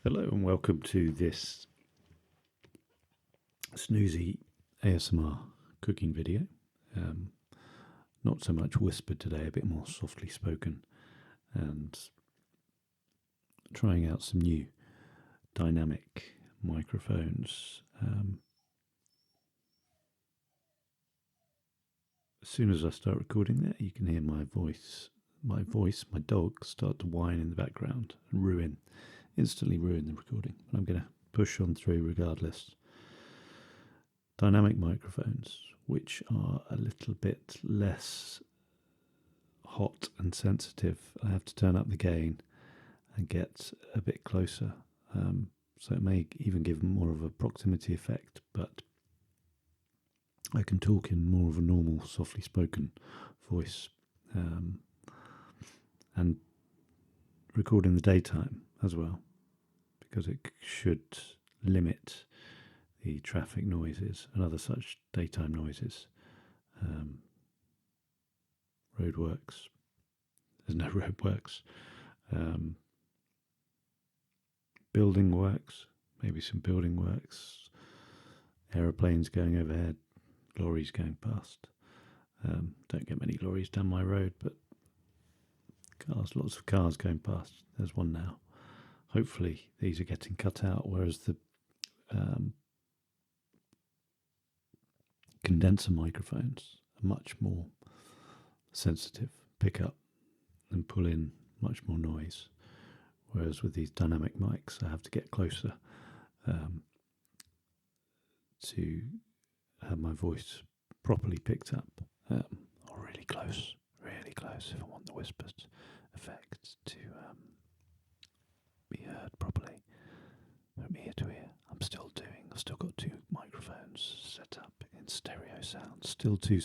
Hello and welcome to this Snoozzee ASMR cooking video. Not so much whispered today, a bit more softly spoken, and trying out some new dynamic microphones. As soon as I start recording there, you can hear my dog start to whine in the background and instantly ruin the recording. But I'm going to push on through regardless. Dynamic microphones, which are a little bit less hot and sensitive. I have to turn up the gain and get a bit closer. So it may even give more of a proximity effect, but I can talk in more of a normal, softly spoken voice, and record in the daytime as well, because it should limit the traffic noises and other such daytime noises. Roadworks. There's no roadworks. Building works. Maybe some building works. Aeroplanes going overhead. Lorries going past. Don't get many lorries down my road, but cars, lots of cars going past. There's one now. Hopefully these are getting cut out, whereas the condenser microphones are much more sensitive, pick up and pull in much more noise, whereas with these dynamic mics I have to get closer to have my voice properly picked up, or really close if I want the whispers effect to be heard properly from ear to ear. I've still got two microphones set up in stereo sound. Still two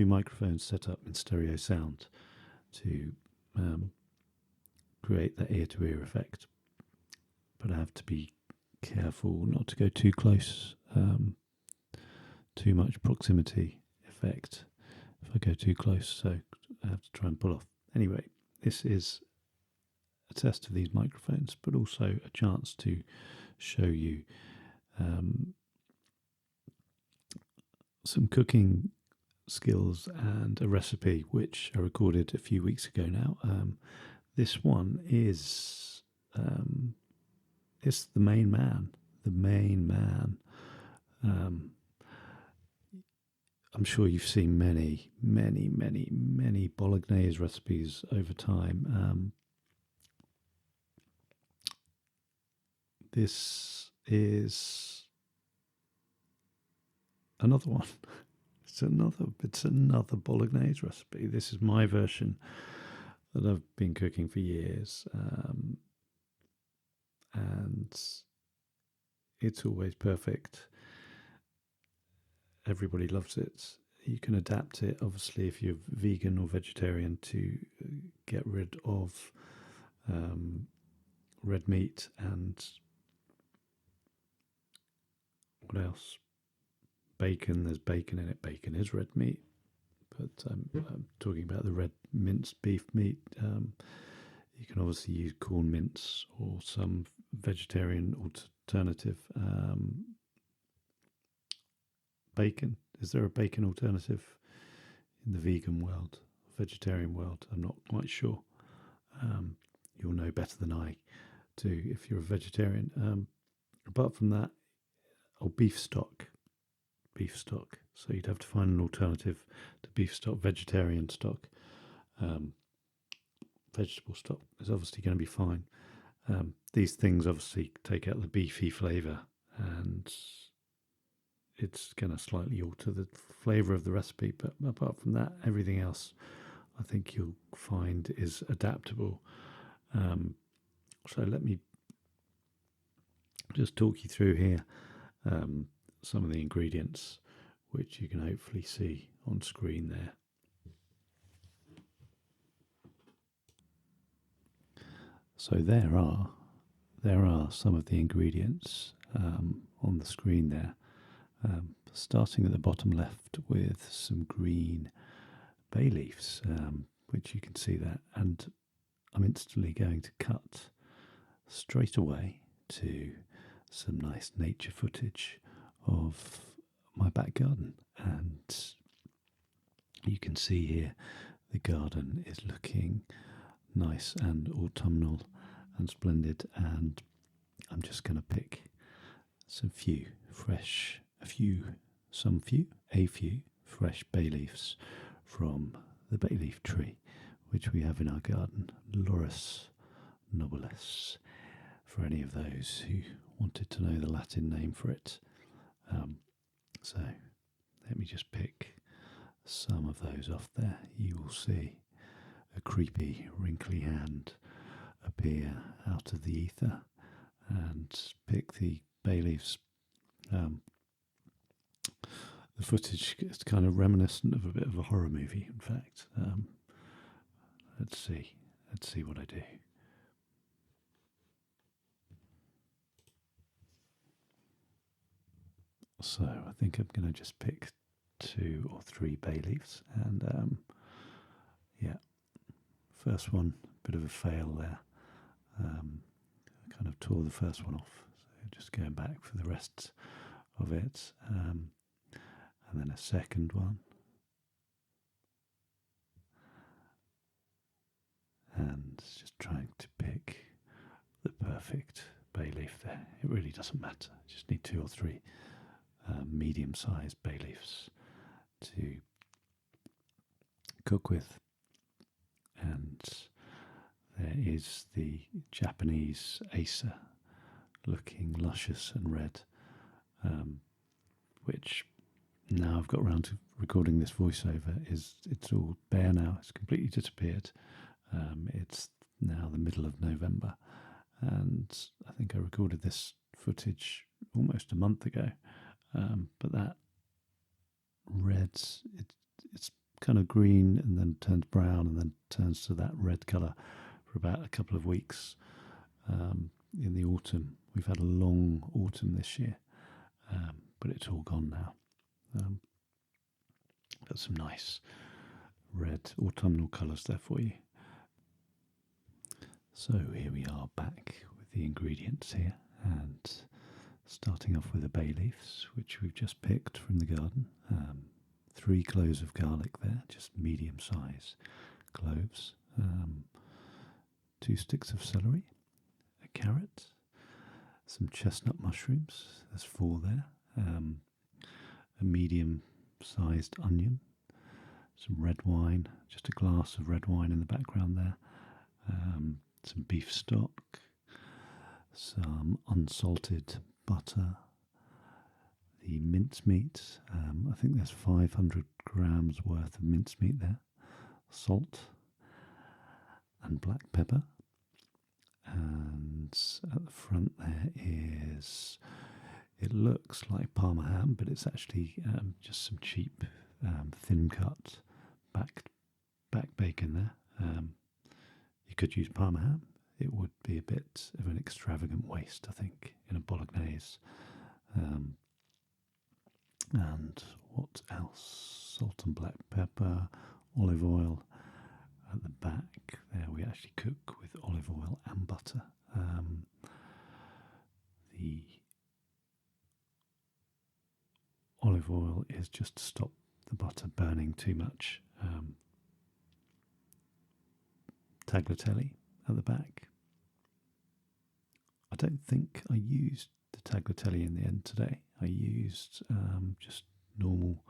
microphones set up in stereo sound to create that ear-to-ear effect. But I have to be careful not to go too close. Too much proximity effect if I go too close, so I have to try and pull off. Anyway, this is a test of these microphones, but also a chance to show you some cooking skills and a recipe which I recorded a few weeks ago now. This one is it's the main man. I'm sure you've seen many Bolognese recipes over time. This is another one. It's another Bolognese recipe. This is my version that I've been cooking for years, and it's always perfect. Everybody loves it. You can adapt it, obviously, if you're vegan or vegetarian, to get rid of red meat and what else? Bacon. There's bacon in it. Bacon is red meat, but I'm talking about the red minced beef meat. You can obviously use corn mince or some vegetarian alternative. Bacon. Is there a bacon alternative in the vegan world, vegetarian world? I'm not quite sure. You'll know better than I do if you're a vegetarian. Apart from that, beef stock. So you'd have to find an alternative to beef stock. Vegetarian stock. Vegetable stock is obviously going to be fine. These things obviously take out the beefy flavour, and it's going to slightly alter the flavour of the recipe. But apart from that, everything else I think you'll find is adaptable. So let me just talk you through here some of the ingredients, which you can hopefully see on screen there. So there are some of the ingredients on the screen there. Starting at the bottom left with some green bay leaves, which you can see there, and I'm instantly going to cut straight away to some nice nature footage of my back garden. And you can see here the garden is looking nice and autumnal and splendid. And I'm just going to pick a few fresh bay leaves from the bay leaf tree which we have in our garden, Laurus nobilis, for any of those who wanted to know the Latin name for it. So let me just pick some of those off there. You will see a creepy, wrinkly hand appear out of the ether and pick the bay leaves. The footage is kind of reminiscent of a bit of a horror movie, in fact. Let's see what I do. So I think I'm going to just pick 2 or 3 bay leaves, and first one, bit of a fail there. I kind of tore the first one off, so just going back for the rest of it, and then a second one, and just trying to pick the perfect bay leaf there. It really doesn't matter, you just need 2 or 3 medium-sized bay leaves to cook with. And there is the Japanese Acer, looking luscious and red, which now I've got around to recording this voiceover, it's all bare now. It's completely disappeared. It's now the middle of November, and I think I recorded this footage almost a month ago. But that red, it's kind of green and then turns brown and then turns to that red colour for about a couple of weeks in the autumn. We've had a long autumn this year, but it's all gone now. Got some nice red autumnal colours there for you. So here we are back with the ingredients here, and starting off with the bay leaves, which we've just picked from the garden. 3 cloves of garlic there, just medium size cloves. 2 sticks of celery, a carrot, some chestnut mushrooms, there's 4 there, a medium sized onion, some red wine, just a glass of red wine in the background there, some beef stock, some unsalted butter, the mincemeat, I think there's 500 grams worth of mincemeat there, salt and black pepper, and at the front there is, it looks like Parma ham, but it's actually just some cheap thin cut back bacon there. You could use Parma ham. It would be a bit of an extravagant waste, I think, in a Bolognese. And what else? Salt and black pepper, olive oil. At the back there we actually cook with olive oil and butter. The olive oil is just to stop the butter burning too much. Tagliatelle at the back. I don't think I used the tagliatelle in the end today. I used just normal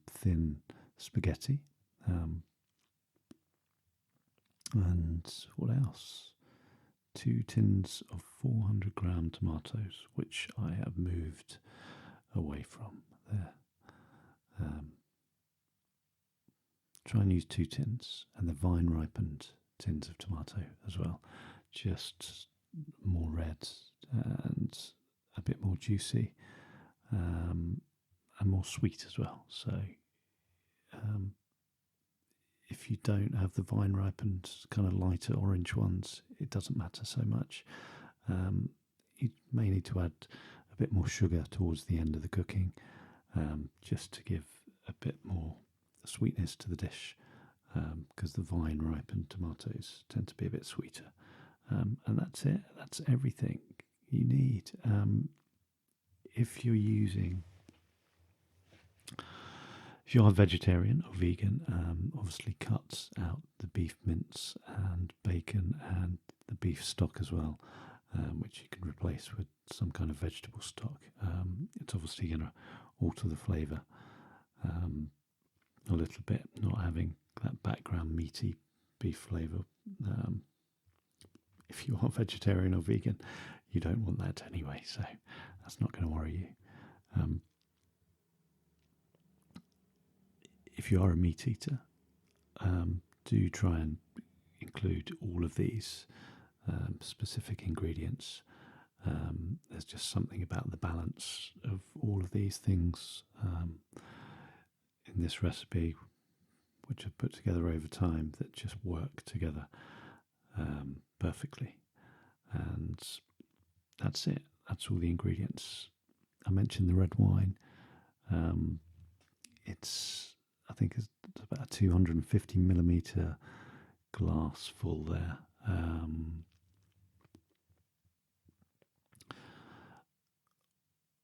thin spaghetti. And what else? 2 tins of 400 gram tomatoes, which I have moved away from there. Try and use 2 tins, and the vine ripened tins of tomato as well, just more red and a bit more juicy, and more sweet as well. So if you don't have the vine ripened kind of lighter orange ones, it doesn't matter so much. You may need to add a bit more sugar towards the end of the cooking, just to give a bit more sweetness to the dish, because the vine ripened tomatoes tend to be a bit sweeter. And that's it. That's everything you need. If you're using, if you are vegetarian or vegan, obviously cuts out the beef mince and bacon and the beef stock as well, which you can replace with some kind of vegetable stock. It's obviously going to alter the flavour a little bit, not having that background meaty beef flavour. If you are vegetarian or vegan, you don't want that anyway, so that's not going to worry you. If you are a meat eater, do try and include all of these specific ingredients. There's just something about the balance of all of these things in this recipe, which I've put together over time, that just work together perfectly. And that's it. That's all the ingredients. I mentioned the red wine. I think it's about a 250 millimeter glass full there.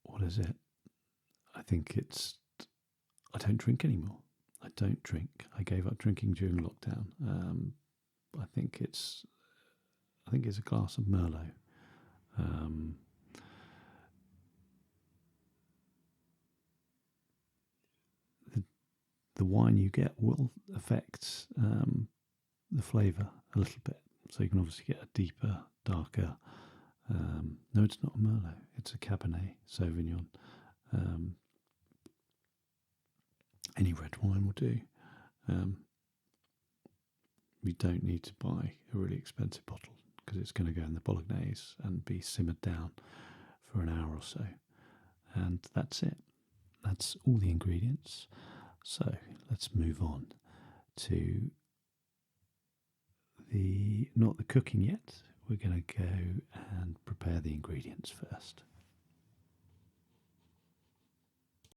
What is it? I think I don't drink anymore. I don't drink. I gave up drinking during lockdown. I think it's a glass of Merlot. The wine you get will affect the flavour a little bit. So you can obviously get a deeper, darker. No, it's not a Merlot. It's a Cabernet Sauvignon. Any red wine will do. You don't need to buy a really expensive bottle because it's going to go in the Bolognese and be simmered down for an hour or so. And that's it. That's all the ingredients. So let's move on to not the cooking yet. We're going to go and prepare the ingredients first.